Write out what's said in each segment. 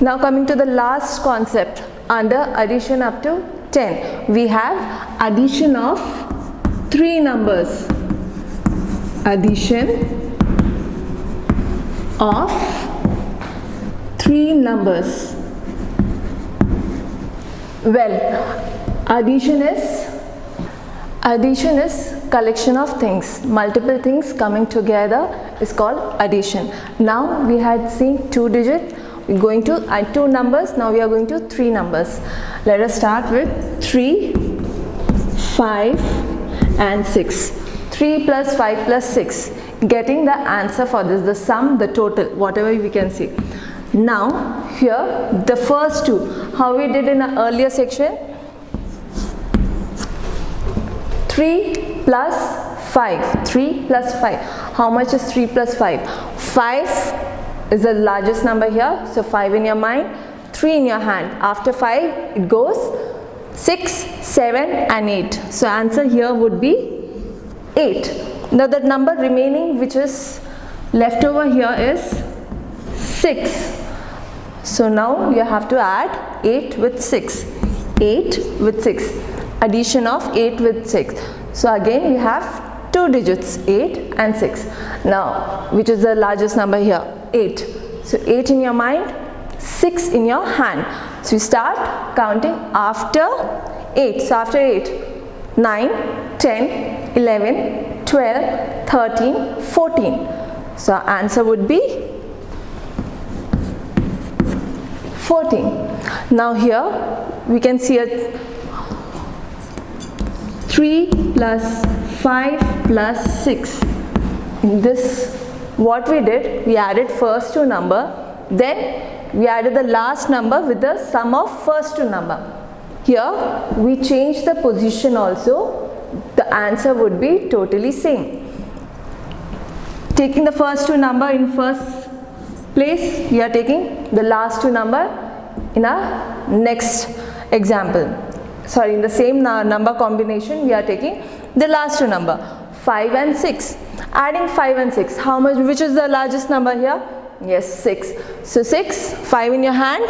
Now coming to the last concept under addition up to 10, we have addition of 3 numbers. Addition of 3 numbers. Well, addition is collection of things. Multiple things coming together is called addition. Now we had seen 2 digit. We're going to add 2 numbers. Now we are going to 3 numbers. Let us start with 3, 5 and 6. 3 plus 5 plus 6. Getting the answer for this, the sum, the total, whatever we can see. Now here the first 2, how we did in an earlier section. 3 plus 5. 3 plus 5. How much is 3 plus 5? 5 is the largest number here. So 5 in your mind, 3 in your hand. After 5 it goes 6, 7 and 8. So answer here would be 8. Now the number remaining which is left over here is 6. So now you have to add 8 with 6. 8 with 6. Addition of 8 with 6. So again we have 2 digits, 8 and 6. Now which is the largest number here? 8. So 8 in your mind, 6 in your hand. So you start counting after 8. So after 8, 9, 10, 11, 12, 13, 14. So our answer would be 14. Now here we can see a 3 plus 5 plus 6. In this, what we did, we added first 2 number, then we added the last number with the sum of first 2 number. Here we change the position also. The answer would be totally same. Taking the first 2 number in first place, we are taking the last 2 number in our next example. Sorry, in the same number combination, we are taking the last 2 number, 5 and 6. Adding 5 and 6, how much, which is the largest number here? Yes, 6. So 6, 5 in your hand,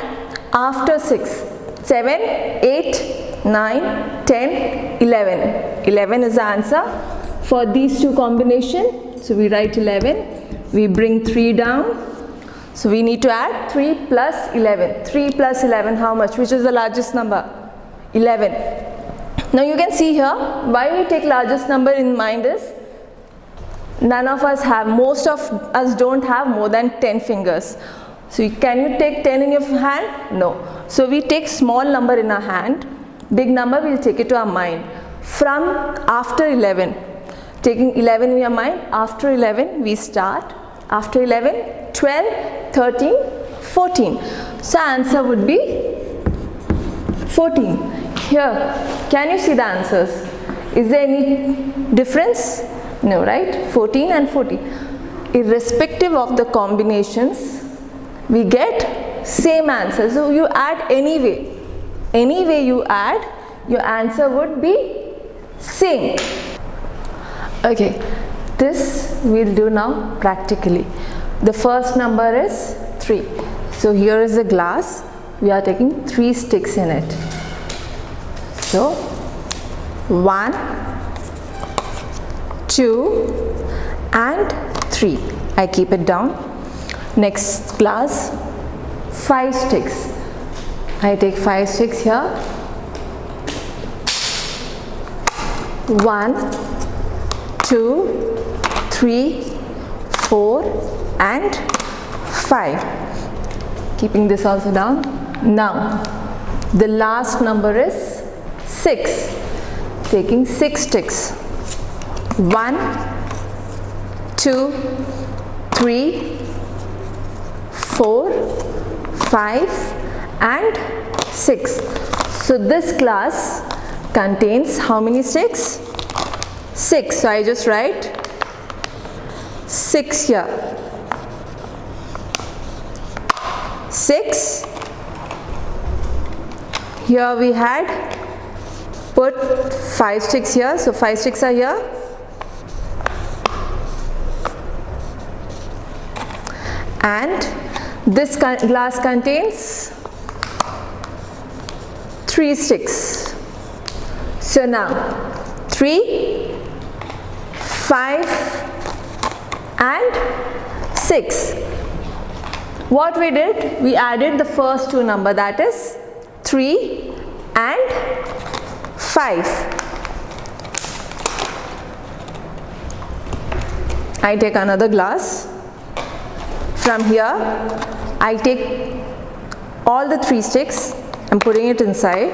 after 6, 7, 8, 9, 10, 11. 11 is the answer for these 2 combinations. So we write 11, we bring 3 down. So we need to add 3 plus 11. 3 plus 11, how much? Which is the largest number? 11. Now you can see here, why we take largest number in mind is, none of us have, most of us don't have more than 10 fingers. So can you take 10 in your hand? No. So we take small number in our hand, big number we'll take it to our mind. From after 11, taking 11 in your mind, after 11 we start, after 11, 12, 13, 14. So answer would be 14. Here, can you see the answers? Is there any difference? No, right? 14 and 14. Irrespective of the combinations, we get same answer. So you add any way you add, your answer would be same. Okay, this we'll do now practically. The first number is 3. So here is a glass. We are taking 3 sticks in it. So 1, 2 and 3. I keep it down. Next glass, 5 sticks. I take 5 sticks here. 1, 2, 3, 4 and 5. Keeping this also down. Now the last number is 6. Taking 6 sticks. 1, 2, 3, 4, 5 and 6. So this glass contains how many sticks? 6. So I just write 6 here. 6. Here we had put 5 sticks here. So 5 sticks are here. And This glass contains 3 sticks. So now 3, 5 and 6. What we did, we added the first two numbers, that is 3 and 5. I take another glass. From here, I take all the 3 sticks. I'm putting it inside.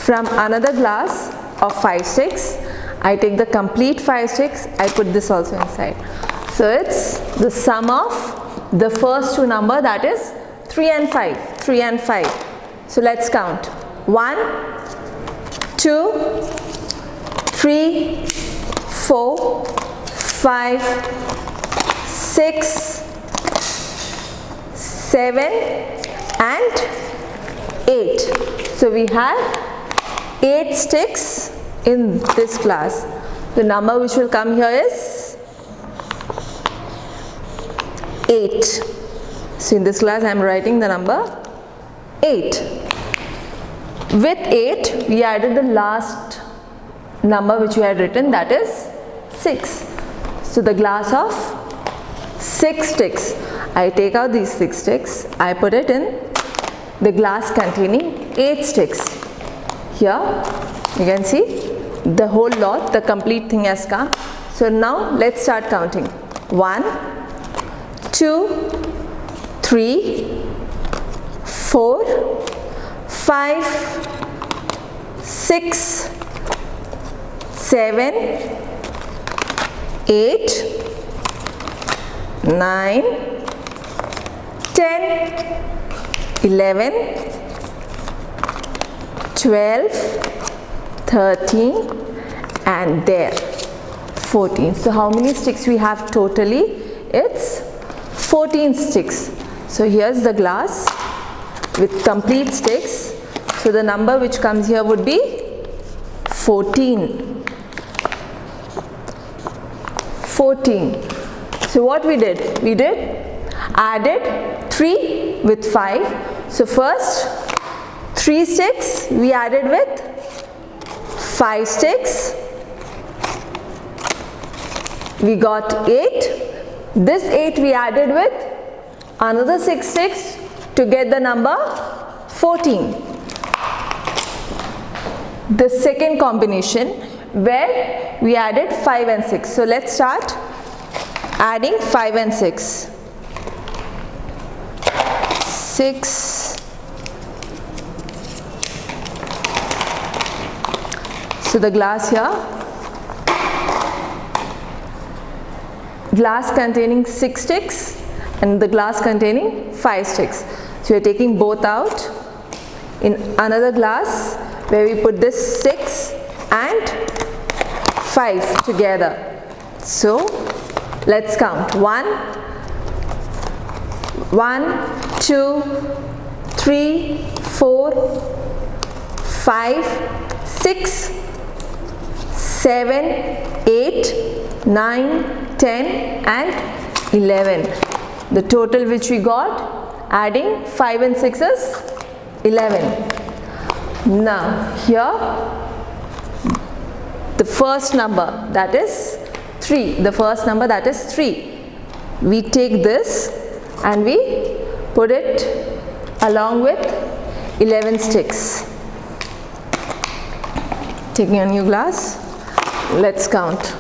From another glass of 5 sticks, I take the complete 5 sticks. I put this also inside. So it's the sum of the first two numbers, that is 3 and 5. 3 and 5. So let's count. 1, 2, 3, 4, 5, 6, 7 and 8. So we have 8 sticks in this glass. The number which will come here is 8. So in this glass I am writing the number 8. With 8 we added the last number which we had written, that is 6. So the glass of 6 sticks. I take out these 6 sticks. I put it in the glass containing 8 sticks. Here you can see the whole lot, the complete thing has come. So now let's start counting. 1, 2, 3, 4, 5, 6, 7, 8, 9, 10, 11, 12, 13 and there 14. So how many sticks we have totally? It's 14 sticks. So here's the glass with complete sticks. So the number which comes here would be 14. 14. So what we did? We added 3 with 5. So first 3 sticks we added with 5 sticks. We got 8. This 8 we added with another 6 sticks to get the number 14. The second combination where we added 5 and 6. So let's start adding 5 and 6. 6, so the glass here, glass containing 6 sticks and the glass containing 5 sticks. So we are taking both out in another glass where we put this 6 and 5 together. So let's count. 1, 2, 3, 4, 5, 6, 7, 8, 9, 10 and 11. The total which we got adding 5 and 6 is 11. Now here the first number, that is 3. The first number, that is 3. We take this and we put it along with 11 sticks. Taking a new glass, let's count.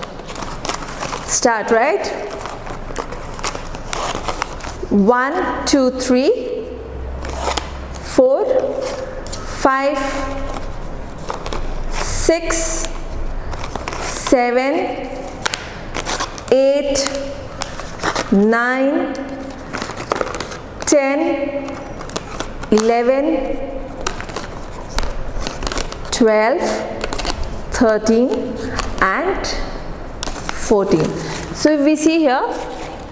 Start, right? 1, 2, 3, 4, 5, 6, 7, 8, 9, 10, 11, 12, 13 and 14. So if we see here,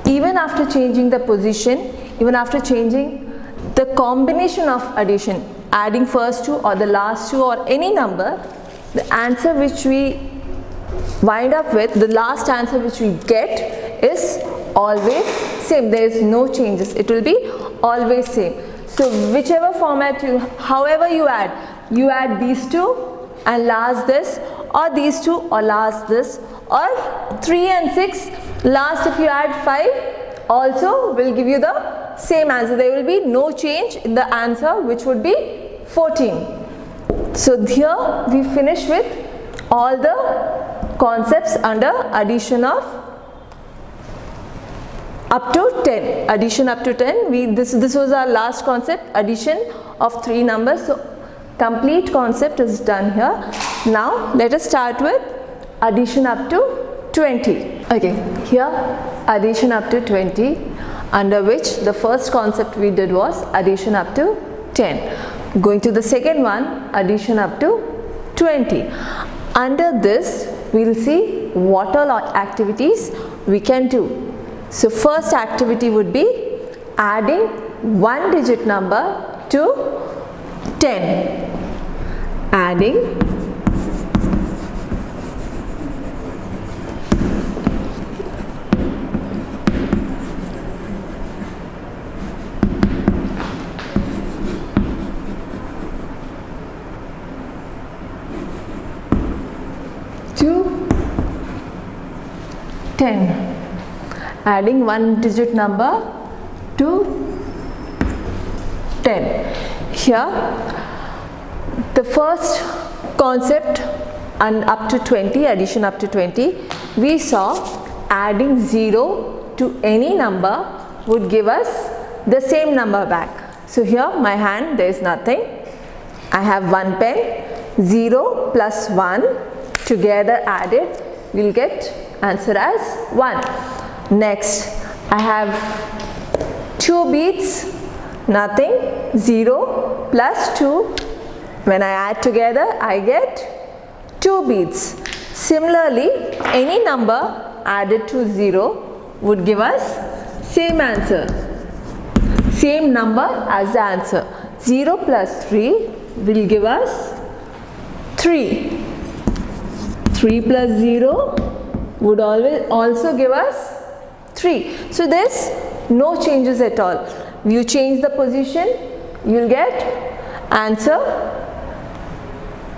even after changing the position, even after changing the combination of addition, adding first two or the last two or any number, the answer which we wind up with, the last answer which we get is always same. There is no changes. It will be always same. So whichever format however you add these two and last this, or these two or last this, or 3 and 6 last if you add 5 also will give you the same answer. There will be no change in the answer, which would be 14. So here we finish with all the concepts under addition of up to 10. Addition up to 10. This was our last concept, addition of 3 numbers. So complete concept is done here. Now let us start with addition up to 20. Okay, here addition up to 20, under which the first concept we did was addition up to 10. Going to the second one, addition up to 20. Under this we will see what all activities we can do. So first activity would be adding 1 digit number to 10. Adding 10. Adding 1 digit number to 10. Here the first concept and up to 20, addition up to 20, we saw adding 0 to any number would give us the same number back. So here my hand, there is nothing. I have 1 pen. 0 plus 1 together added will get answer as 1. Next I have 2 beads, nothing. 0 plus 2, when I add together I get 2 beads. Similarly, any number added to 0 would give us same answer, same number as the answer. 0 plus 3 will give us 3. 3 plus 0 would always also give us 3. So there's no changes at all. You change the position, you'll get answer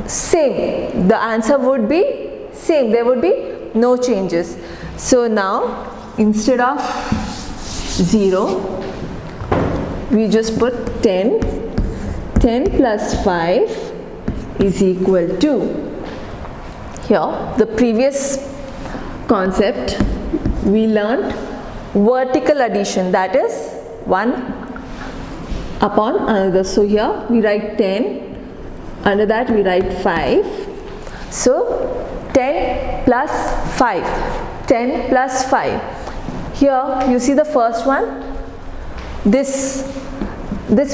same. The answer would be same. There would be no changes. So now instead of 0, we just put 10. 10 plus 5 is equal to, here the previous concept we learned vertical addition, that is one upon another. So here we write 10, under that we write 5. So 10 plus 5, 10 plus 5. Here you see the first one, this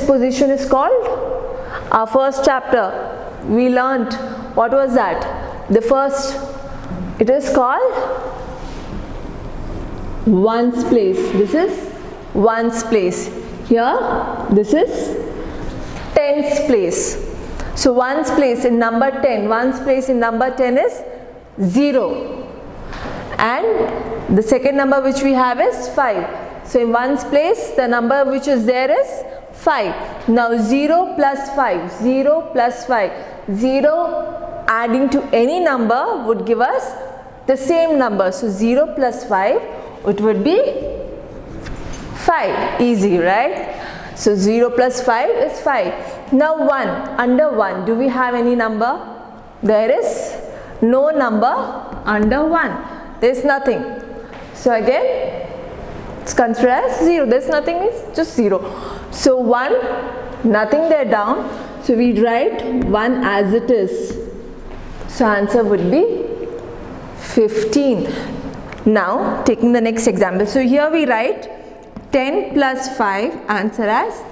position is called, our first chapter we learnt, what was that? The first, it is called ones place. This is ones place. Here this is tens place. So ones place in number 10, ones place in number 10 is 0, and the second number which we have is 5. So in ones place the number which is there is 5. Now 0 plus 5, 0 plus 5, 0 adding to any number would give us the same number. So 0 plus 5, it would be 5. Easy, right? So 0 plus 5 is 5. Now 1, under 1, do we have any number? There is no number under 1. There is nothing. So again, it's considered as 0. There is nothing, means just 0. So 1, nothing there down. So we write 1 as it is. So answer would be 15. Now taking the next example. So here we write 10 plus 5, answer as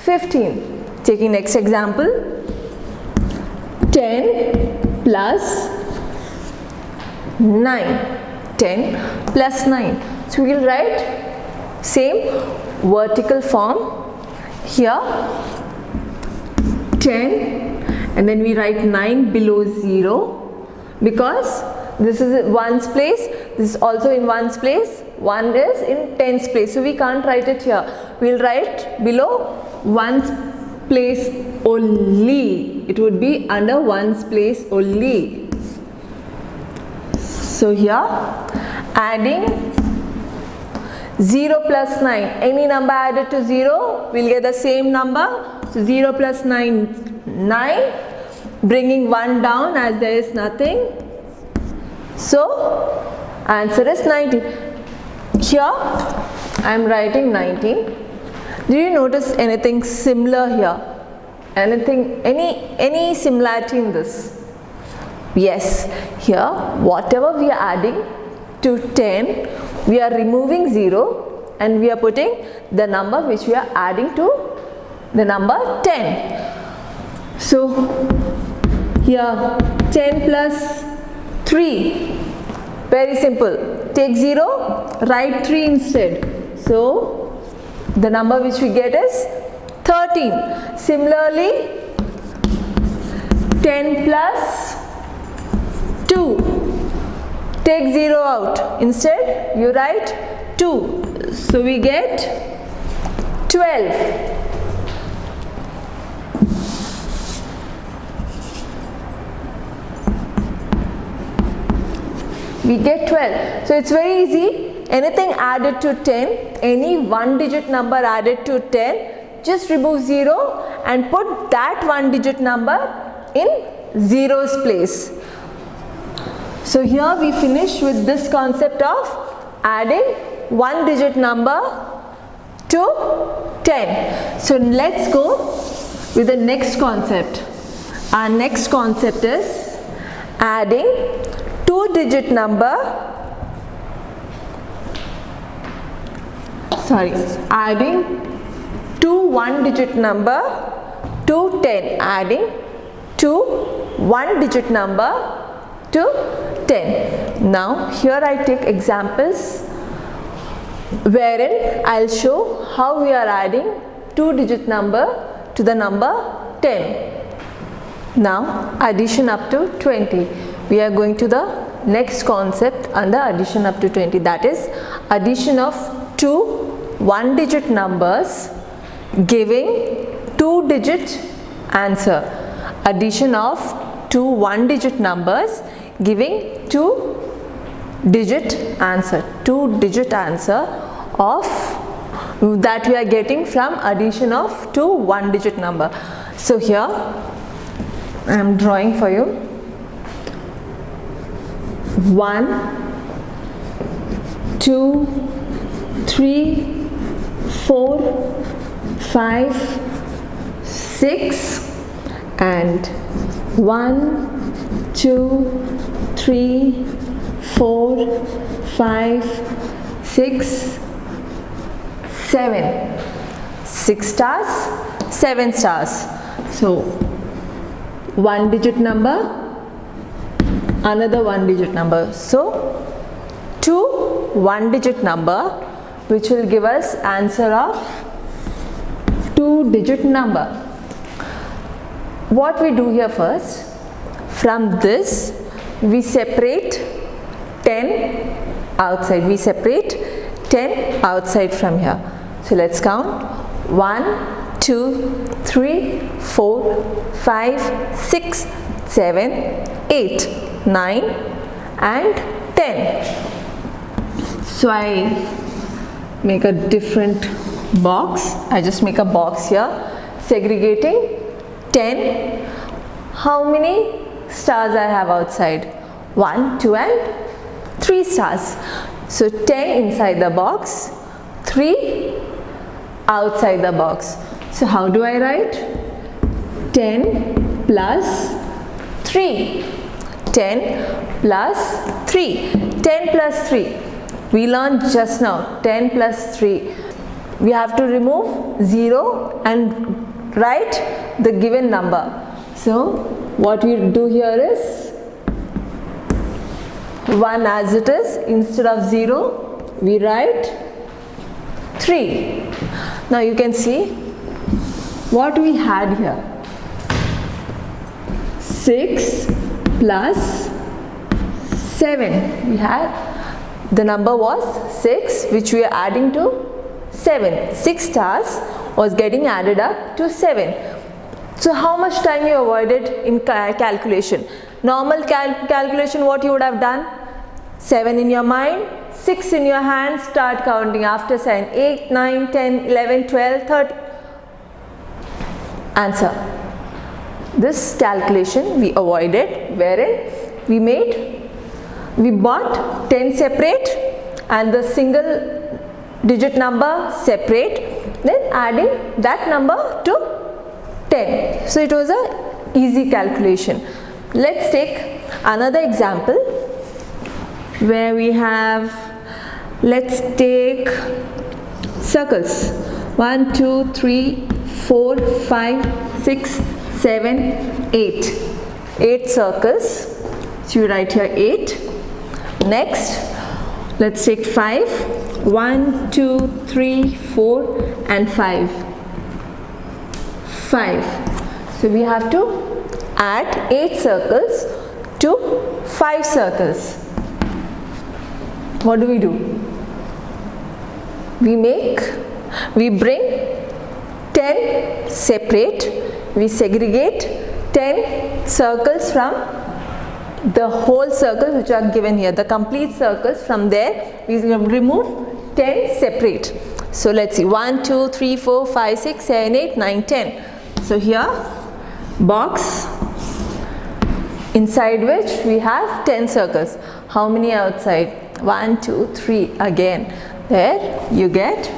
15. Taking next example, 10 plus 9. 10 plus 9. So we will write same vertical form. Here 10 and then we write 9 below 0, because this is ones place, this is also in ones place, 1 is in tens place, so we can't write it here. We'll write below ones place only. It would be under ones place only. So here adding 0 plus 9, any number added to 0, we'll get the same number. So 0 plus 9, 9, bringing 1 down as there is nothing. So answer is 19. Here I am writing 19. Do you notice anything similar here? Any similarity in this? Yes, here whatever we are adding to 10, we are removing 0 and we are putting the number which we are adding to the number 10. So here 10 plus 3, very simple, take 0, write 3 instead. So the number which we get is 13. Similarly 10 plus 2, take 0 out, instead you write 2, so we get 12. We get 12. So it's very easy. Anything added to 10, any one digit number added to 10, just remove 0 and put that one digit number in 0's place. So here we finish with this concept of adding one digit number to 10. So let's go with the next concept. Our next concept is adding two-digit number, adding two one-digit number to 10, adding two one-digit number to 10. Now here I take examples wherein I'll show how we are adding two-digit number to the number 10. Now addition up to 20. We are going to the next concept under addition up to 20, that is addition of two one-digit numbers giving two-digit answer. Addition of two one-digit numbers giving two-digit answer. Two-digit answer of that we are getting from addition of two one-digit number. So here I am drawing for you 1, 2, 3, 4, 5, 6 and 1, 2, 3, 4, 5, 6, 7. 6 stars, 7 stars. So one digit number, another one digit number. So two one digit number which will give us answer of two digit number. What we do here first, from this we separate 10 outside. We separate 10 outside from here. So let's count 1, 2, 3, 4, 5, 6, 7, 8. 9 and 10. So I make a different box. I just make a box here segregating 10. How many stars I have outside? 1, 2 and 3 stars. So 10 inside the box, 3 outside the box. So how do I write? 10 plus 3. 10 plus 3. 10 plus 3. We learned just now 10 plus 3. We have to remove 0 and write the given number. So what we do here is 1 as it is. Instead of 0 we write 3. Now you can see what we had here. 6 plus 7. We had The number was 6, which we are adding to 7. 6 stars was getting added up to 7. So how much time you avoided in calculation? Normal calculation, what you would have done? 7 in your mind, 6 in your hand, start counting after 7, 8, 9, 10, 11, 12, 13. Answer. This calculation we avoided, wherein we bought 10 separate and the single digit number separate, then adding that number to 10. So it was a easy calculation. Let's take another example where we have, let's take circles. 1, 2, 3, 4, 5, 6, 7, 8. 8 circles. So you write here 8. Next, let's take 5. 1, 2, 3, 4 and 5. 5. So we have to add 8 circles to 5 circles. What do? We bring 10 separate, we segregate 10 circles from the whole circles which are given here, the complete circles. From there we remove 10 separate. So let's see, 1, 2, 3, 4, 5, 6, 7, 8, 9, 10. So here box inside which we have 10 circles. How many outside? 1, 2, 3 again. There you get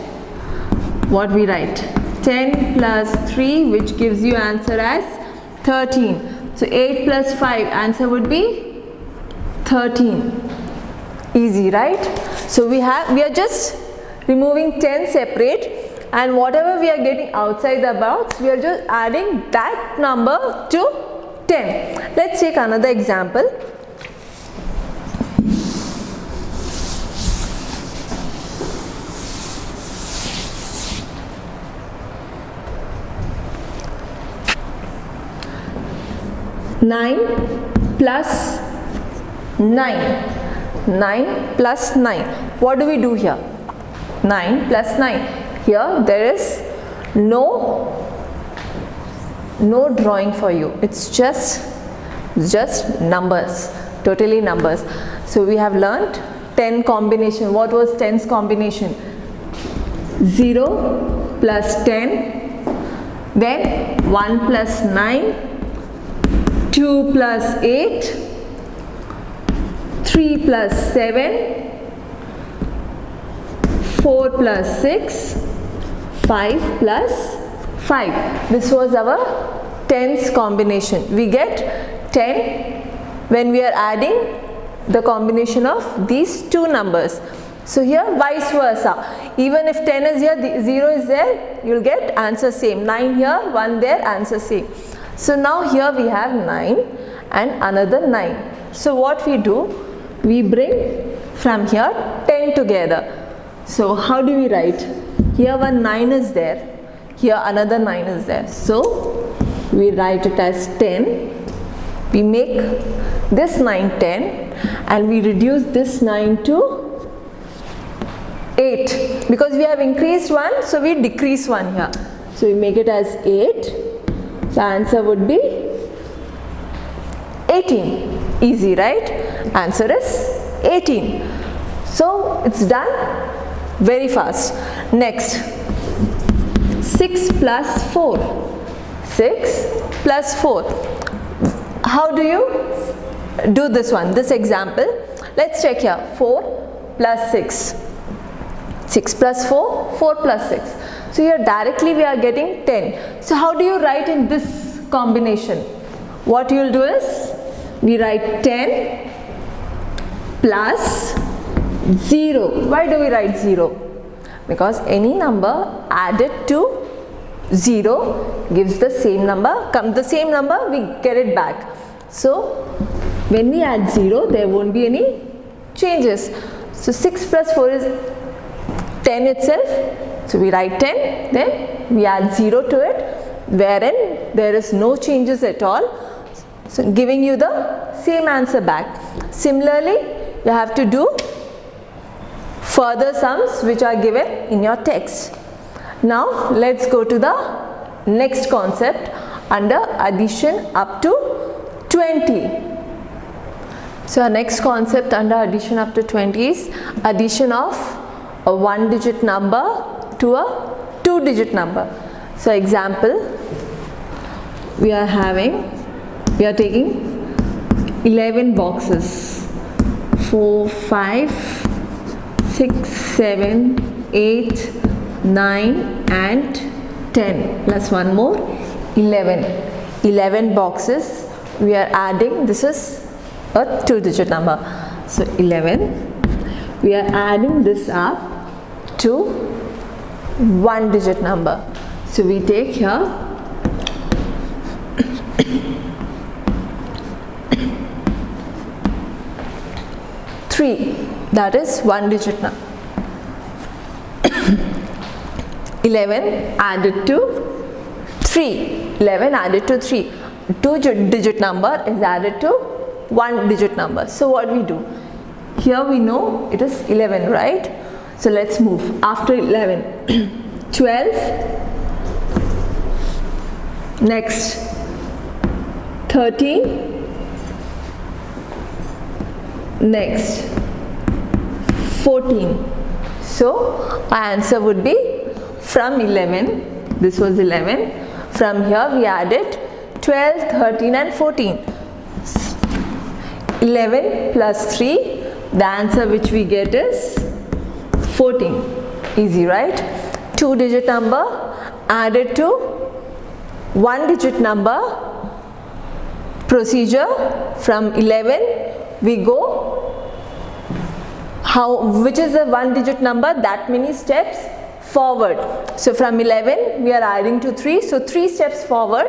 what we write, 10 plus 3, which gives you answer as 13. So 8 plus 5, answer would be 13. Easy, right? So we are just removing 10 separate, and whatever we are getting outside the box, we are just adding that number to 10. Let's take another example. Nine plus 9. 9 plus 9. What do we do here? 9 plus 9. Here there is no drawing for you. It's just numbers, totally numbers. So we have learnt 10 combination. What was 10's combination? 0 plus 10, then 1 plus 9, 2 plus 8, 3 plus 7, 4 plus 6, 5 plus 5. This was our 10's combination. We get 10 when we are adding the combination of these two numbers. So here vice versa. Even if 10 is here, 0 is there, you will get answer same. 9 here, 1 there, answer same. So now here we have 9 and another 9. So what we do? We bring from here 10 together. So how do we write? Here one 9 is there. Here another 9 is there. So we write it as 10. We make this 9 10 and we reduce this 9 to 8. Because we have increased 1, so we decrease 1 here. So we make it as 8. The answer would be 18. Easy, right? Answer is 18. So it's done very fast. Next, 6 plus 4. 6 plus 4. How do you do this one? This example. Let's check here. 4 plus 6. 6 plus 4, 4 plus 6. So here directly we are getting 10. So how do you write in this combination? What you will do is, we write 10 plus 0. Why do we write 0? Because any number added to 0 gives the same number. The same number, we get it back. So when we add 0, there won't be any changes. So 6 plus 4 is 10 itself. So we write 10, then we add 0 to it, wherein there is no changes at all. So giving you the same answer back. Similarly, you have to do further sums which are given in your text. Now let's go to the next concept under addition up to 20. So our next concept under addition up to 20 is addition of a 1-digit number to a 2-digit number. So example, we are taking 11 boxes, 4, 5, 6, 7, 8, 9 and 10 plus one more 11 boxes we are adding. This is a 2-digit number, so 11 we are adding this up to 1-digit number. So we take here 3, that is 1-digit number. 11 added to 3, 11 added to 3, 2-digit number is added to 1-digit number. So what we do? Here we know it is 11, right? So let's move. After 11, 12, next 13, next 14. So our answer would be from 11, this was 11, from here we added 12, 13 and 14. 11 plus 3, the answer which we get is 14. Easy, right? 2-digit number added to 1-digit number. Procedure, from 11 we go, which is a 1-digit number, that many steps forward. So from 11 we are adding to 3, so 3 steps forward,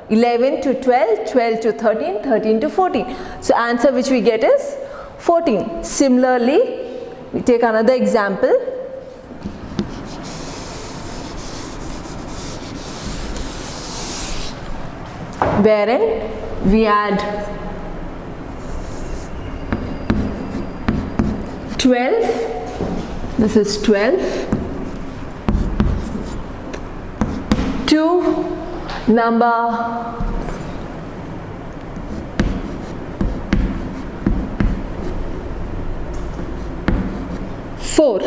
11 to 12, 12 to 13, 13 to 14. So answer which we get is 14. Similarly, we take another example. Wherein we add 12, this is 12, to number 4,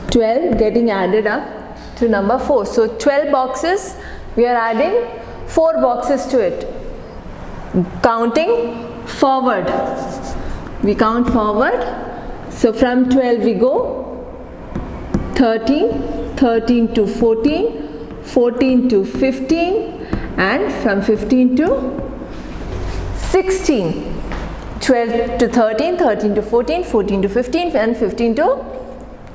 12 getting added up to number 4. So 12 boxes, we are adding 4 boxes to it. Counting forward, we count forward. So from 12 we go 13, 13 to 14, 14 to 15 and from 15 to 16. 12 to 13, 13 to 14, 14 to 15 and 15 to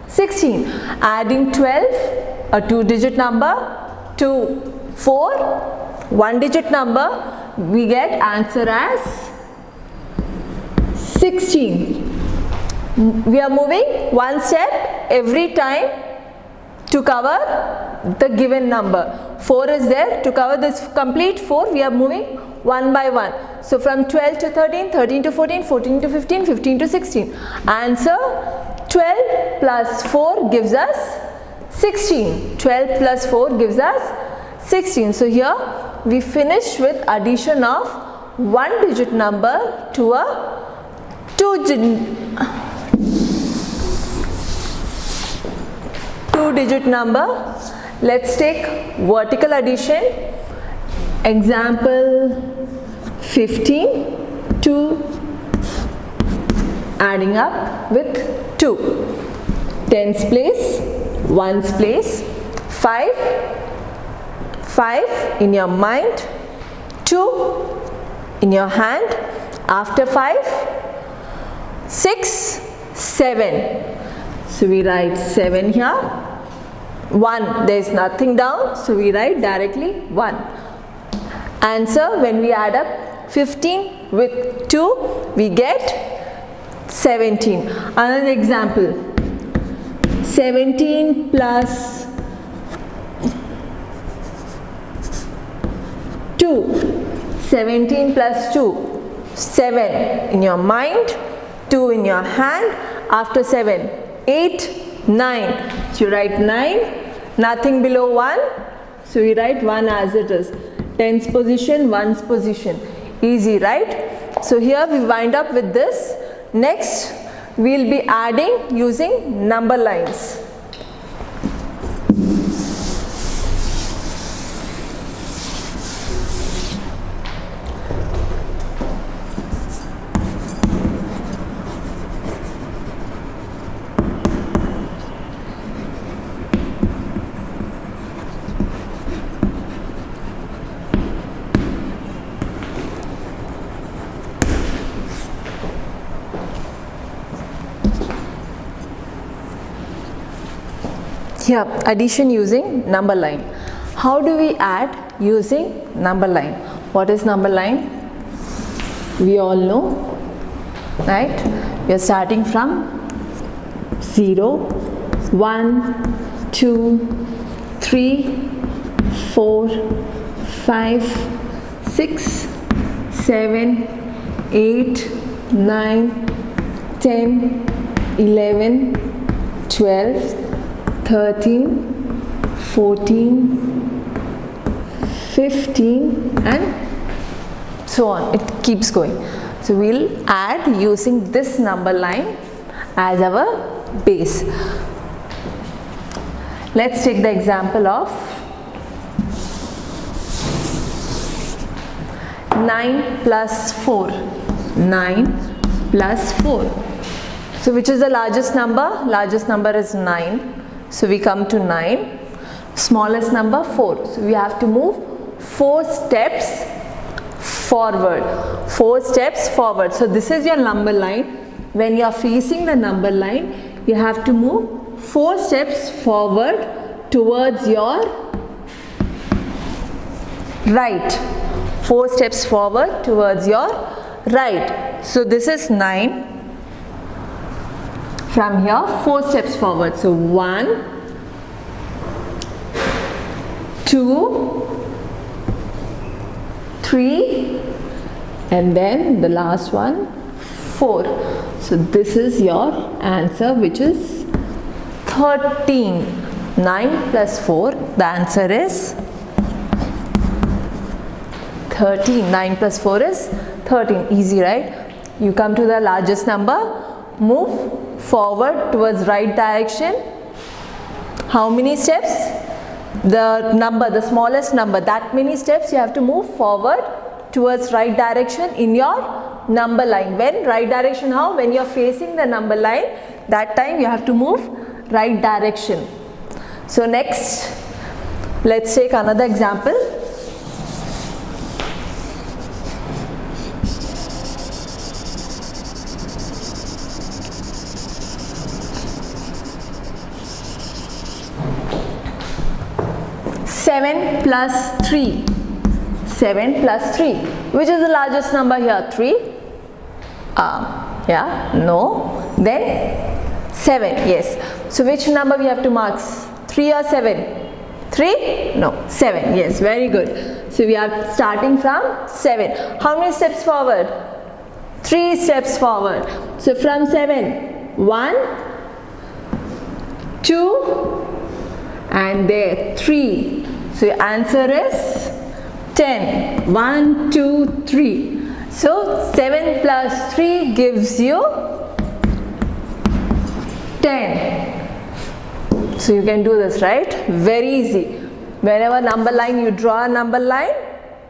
16. Adding 12, a 2-digit number, to 4, 1-digit number, we get answer as 16. We are moving one step every time to cover the given number. 4 is there, to cover this complete 4 we are moving one by one. So from 12 to 13, 13 to 14, 14 to 15, 15 to 16. Answer 12 plus 4 gives us 16. 12 plus 4 gives us 16. So here we finish with addition of 1-digit number to a 2-digit number. Let's take vertical addition. Example 15 to adding up with 2. 10's place, 1's place, 5 in your mind, 2 in your hand, after 5, 6, 7. So we write 7 here, 1, there is nothing down, so we write directly 1. Answer, when we add up 15 with 2, we get 17. Another example, 17 plus 2, 17 plus 2, 7 in your mind, 2 in your hand, after 7, 8, 9. So you write 9, nothing below 1. So we write 1 as it is. Tens position, ones position. Easy, right? So here we wind up with this. Next, we will be adding using number lines. Here, addition using number line. How do we add using number line? What is number line? We all know, right? We are starting from 0, 1, 2, 3, 4, 5, 6, 7, 8, 9, 10, 11, 12, 13, 14, 15 and so on. It keeps going. So we'll add using this number line as our base. Let's take the example of 9 plus 4. 9 plus 4. So which is the largest number? Largest number is 9. So we come to 9. Smallest number 4. So we have to move 4 steps forward. 4 steps forward. So this is your number line. When you are facing the number line, you have to move 4 steps forward towards your right. 4 steps forward towards your right. So this is 9. From here, 4 steps forward. So 1, 2, 3, and then the last one, 4. So this is your answer, which is 13. 9 plus 4, the answer is 13. 9 plus 4 is 13. Easy, right? You come to the largest number, move forward towards right direction. How many steps? The number, the smallest number, that many steps you have to move forward towards right direction in your number line. When right direction, how? When you are facing the number line, that time you have to move right direction. So next, let's take another example. Seven plus 3. 7 plus 3. Which is the largest number here? 3? Yeah, no. Then 7, yes. So which number we have to mark? 3 or 7? 3? No, 7, yes, very good. So we are starting from 7. How many steps forward? 3 steps forward. So from 7, 1, 2, and there 3. So your answer is 10. 1, 2, 3. So 7 plus 3 gives you 10. So you can do this, right? Very easy. Whenever number line, you draw a number line,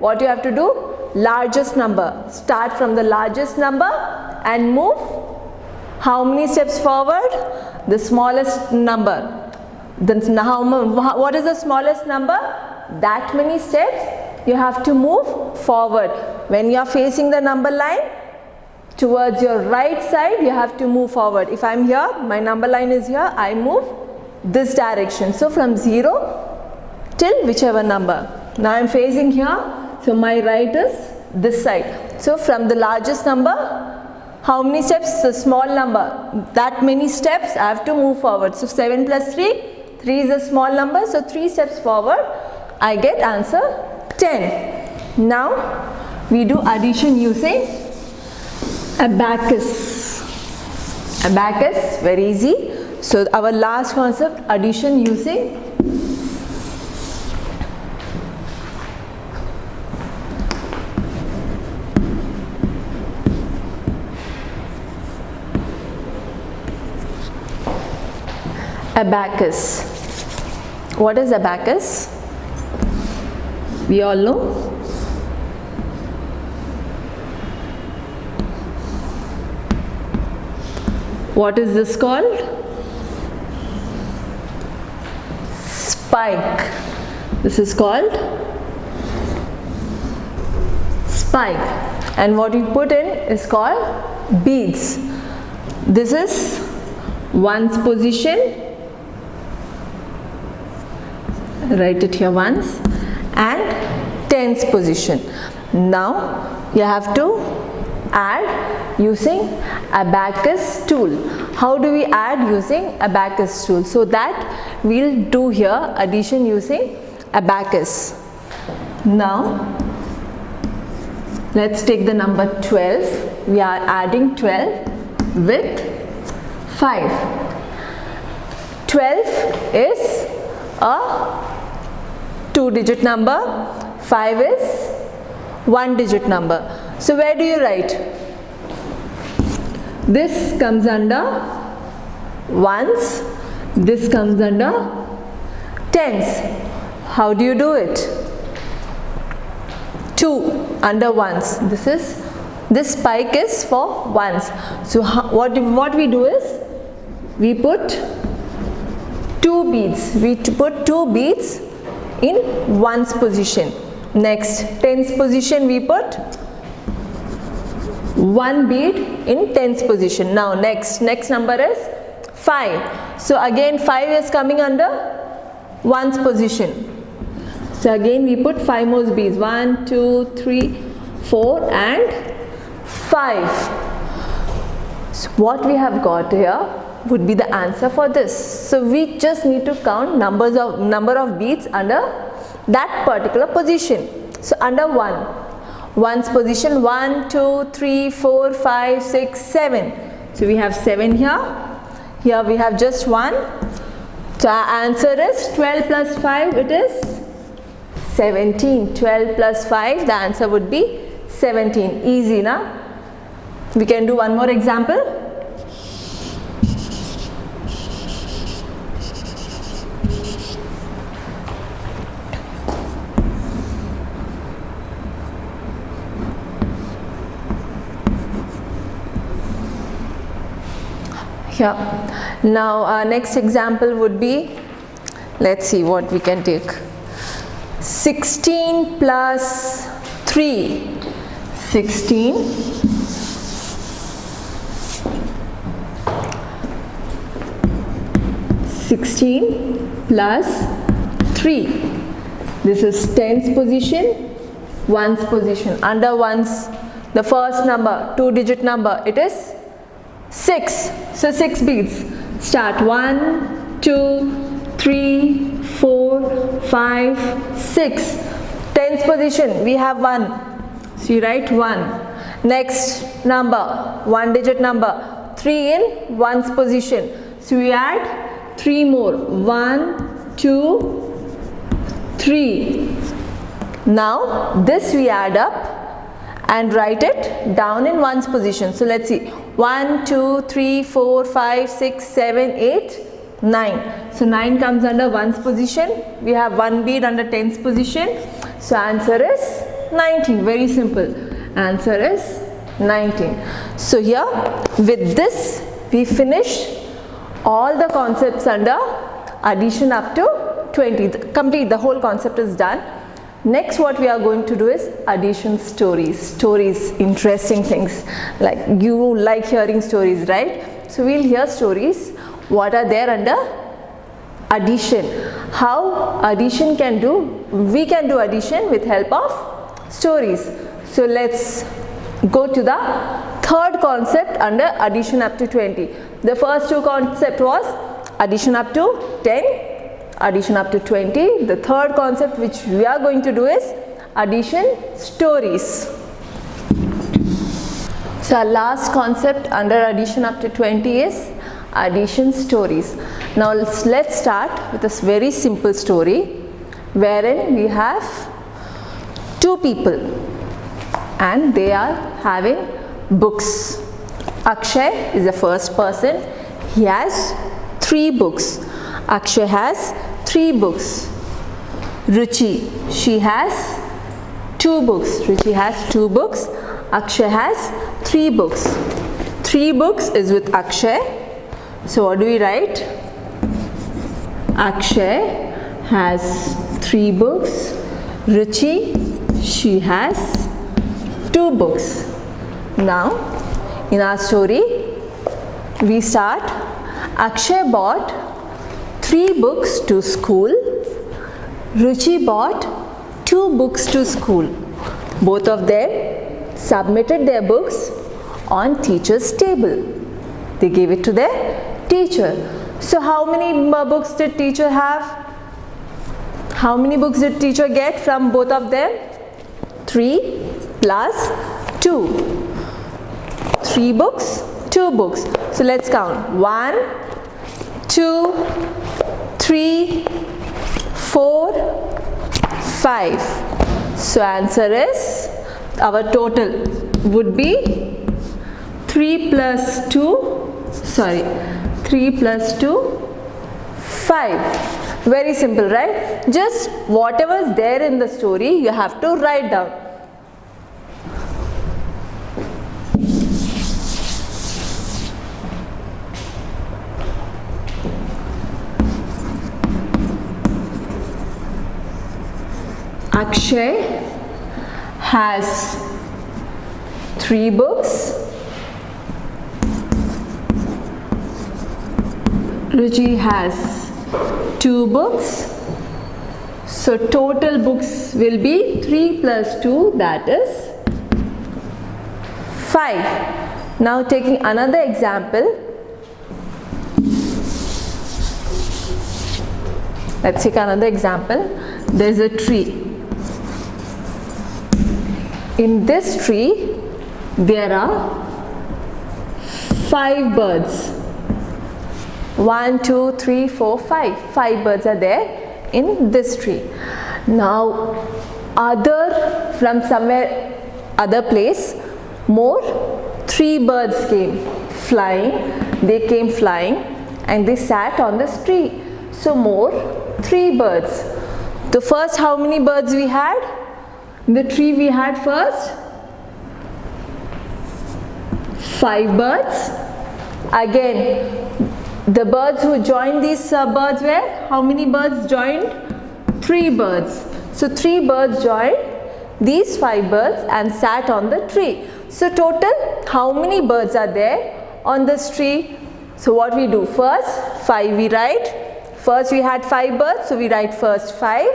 what you have to do? Largest number. Start from the largest number and move how many steps forward? The smallest number. Then what is the smallest number? That many steps you have to move forward. When you are facing the number line, towards your right side you have to move forward. If I am here, my number line is here, I move this direction. So from 0 till whichever number. Now I am facing here, so my right is this side. So from the largest number, how many steps? The small number. That many steps I have to move forward. So 7 plus 3. 3 is a small number, so 3 steps forward, I get answer 10. Now we do addition using abacus. Abacus, very easy. So our last concept, addition using abacus. What is abacus? We all know. What is this called? Spike. This is called spike. And what we put in is called beads. This is ones position. Write it here, ones, and tens position. Now you have to add using abacus tool. How do we add using abacus tool? So that we'll do here addition using abacus. Now let's take the number 12. We are adding 12 with 5. 12 is a 2-digit number, 5 is 1-digit number. So where do you write? This comes under ones, this comes under tens. How do you do it? 2 under ones. This spike is for ones. So what we do is we put 2 beads. We put 2 beads in ones position. Next, tens position we put 1 bead in tens position. Now next number is 5. So again 5 is coming under ones position. So again we put 5 more beads. 1, 2, 3, 4 and 5. So what we have got here would be the answer for this. So we just need to count number of beads under that particular position. So under ones position 1, 2, 3, 4, 5, 6, 7. So we have 7 here. Here we have just 1. So our answer is 12 plus 5, it is 17. 12 plus 5, the answer would be 17. Easy, na? We can do one more example. Here. Now our next example would be, let's see what we can take. 16 plus 3. 16 plus 3. This is tens position, ones position. Under ones, the first number, 2-digit number, it is 6. So 6 beads. Start 1, 2, 3, 4, 5, 6. Tens position, we have 1. So you write 1. Next number, 1-digit number, 3 in ones position. So we add 3 more. 1, 2, 3. Now this we add up and write it down in ones position. So let's see. 1, 2, 3, 4, 5, 6, 7, 8, 9. So 9 comes under ones position. We have 1 bead under tens position. So answer is 19. Very simple. Answer is 19. So here with this we finish all the concepts under addition up to 20. Complete, the whole concept is done. Next what we are going to do is addition stories. Stories, interesting things. Like you like hearing stories, right? So we'll hear stories. What are there under addition? How addition can do? We can do addition with help of stories. So let's go to the third concept under addition up to 20. The first two concept was addition up to 10. Addition up to 20. The third concept which we are going to do is addition stories. So our last concept under addition up to 20 is addition stories. Now let's start with this very simple story wherein we have two people and they are having books. Akshay is the first person. He has 3 books. Akshay has 3 books. Ruchi, she has 2 books. Ruchi has 2 books. Akshay has 3 books. 3 books is with Akshay. So what do we write? Akshay has 3 books. Ruchi, she has 2 books. Now in our story we start. Akshay bought 3 books to school. Ruchi bought 2 books to school. Both of them submitted their books on teacher's table. They gave it to their teacher. So how many books did teacher have? How many books did teacher get from both of them? 3 plus 2. 3 books, 2 books. So let's count. 1, 2, 3, 4, 5. So answer is, our total would be 3 plus 2, 5. Very simple, right? Just whatever is there in the story you have to write down. Akshay has 3 books. Ruchi has 2 books. So total books will be 3 plus 2, that is 5. Now taking another example. Let's take another example. There is a tree. In this tree there are 5 birds. 1, 2, 3, 4, 5. 5 birds are there in this tree. Now from somewhere other place, more 3 birds came flying. They came flying and they sat on this tree. So more 3 birds. So first, how many birds we had? In the tree we had first 5 birds. Again, the birds who joined these birds were, how many birds joined? 3 birds. So 3 birds joined these 5 birds and sat on the tree. So total, how many birds are there on this tree? So what we do? First 5 we write. First we had 5 birds, so we write first 5.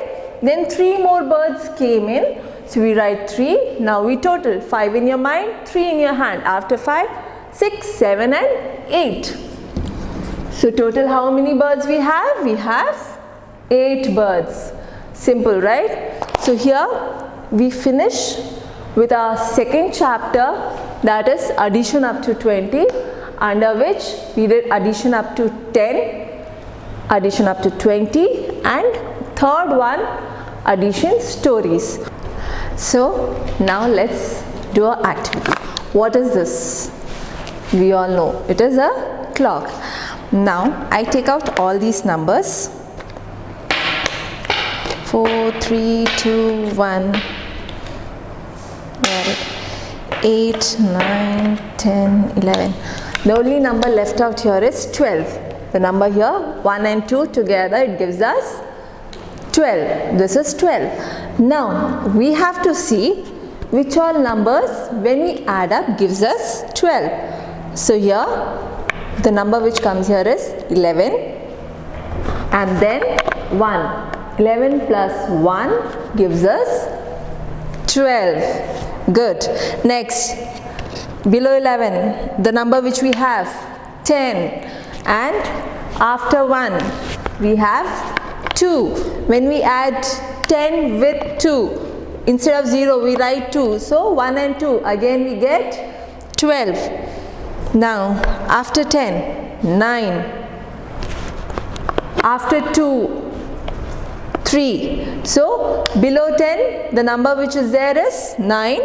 Then 3 more birds came in. So we write 3. Now we total 5 in your mind, 3 in your hand. After 5, 6, 7 and 8. So total how many birds we have? We have 8 birds. Simple, right? So here we finish with our second chapter, that is addition up to 20, under which we did addition up to 10, addition up to 20 and third one, addition stories. So now let's do our activity. What is this? We all know it is a clock. Now I take out all these numbers. 4, 3, 2, 1, 8, 9, 10, 11. The only number left out here is 12. The number here, 1 and 2 together, it gives us 12. This is 12. Now we have to see which all numbers when we add up gives us 12. So here the number which comes here is 11 and then 1. 11 plus 1 gives us 12. Good. Next, below 11, the number which we have 10 and after 1 we have 2. When we add 10 with 2, instead of 0 we write 2. So 1 and 2, again we get 12. Now after 10, 9. After 2, 3. So below 10, the number which is there is 9.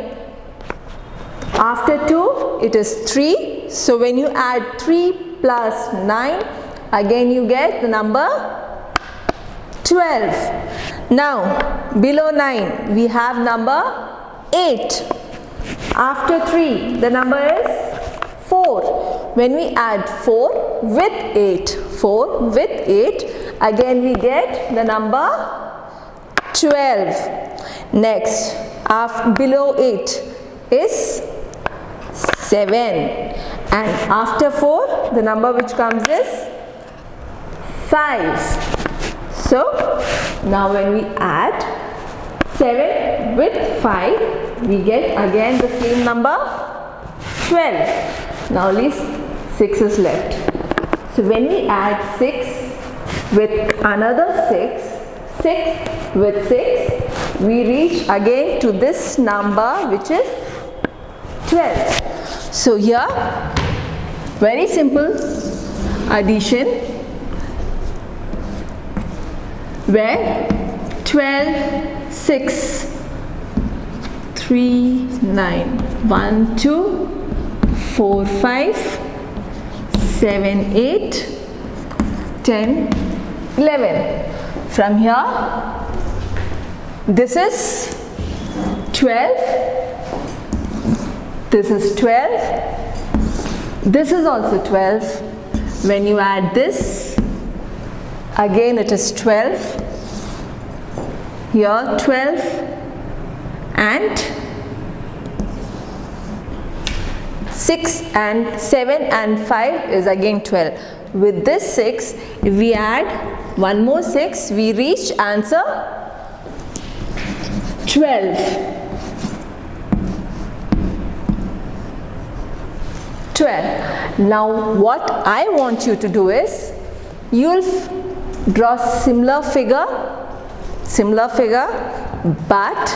After 2, it is 3. So when you add 3 plus 9, again you get the number 12. Now below 9, we have number 8. After 3, the number is 4. When we add 4 with 8, 4 with 8, again we get the number 12. Next, below 8 is 7. And after 4, the number which comes is 5. So, now when we add 7 with 5, we get again the same number 12. Now only 6 is left. So when we add 6 with another 6, 6 with 6, we reach again to this number which is 12. So here, very simple addition, where 12, 6, 3, 9, 1, 2, 4, 5, 7, 8, 10, 11. From here, this is 12, this is 12, this is also 12. When you add this, again it is 12, here 12, and 6 and 7 and 5 is again 12. With this 6, if we add one more 6, we reach answer 12. 12. Now what I want you to do is, you'll draw similar figure, but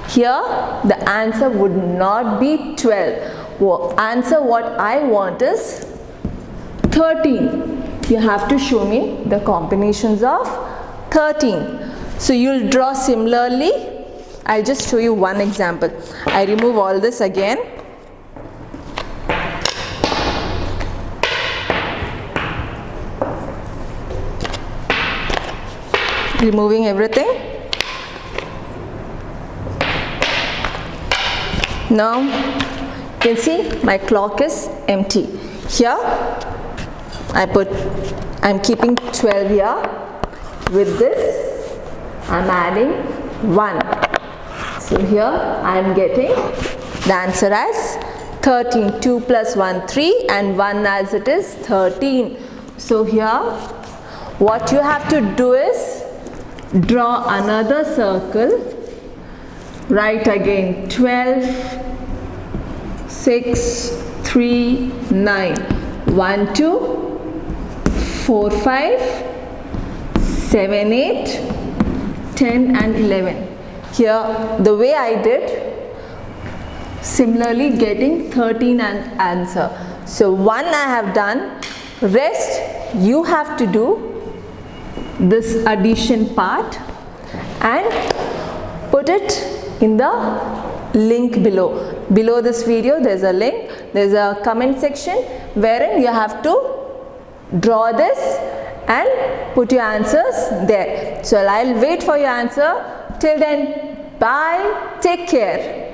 here the answer would not be 12. Well, answer what I want is 13. You have to show me the combinations of 13. So you'll draw similarly. I'll just show you one example. I remove all this again. Removing everything. Now you can see my clock is empty. Here I'm keeping 12 here. With this I'm adding 1. So here I am getting the answer as 13. 2 plus 1, 3, and 1 as it is 13. So here what you have to do is draw another circle. Write again 12, 6, 3, 9, 1, 2, 4, 5, 7, 8, 10 and 11. Here the way I did, similarly getting 13 an answer. So 1 I have done, rest you have to do this addition part and put it in the link below. Below this video there's a link, there's a comment section wherein you have to draw this and put your answers there. So I'll wait for your answer. Till then, bye, take care.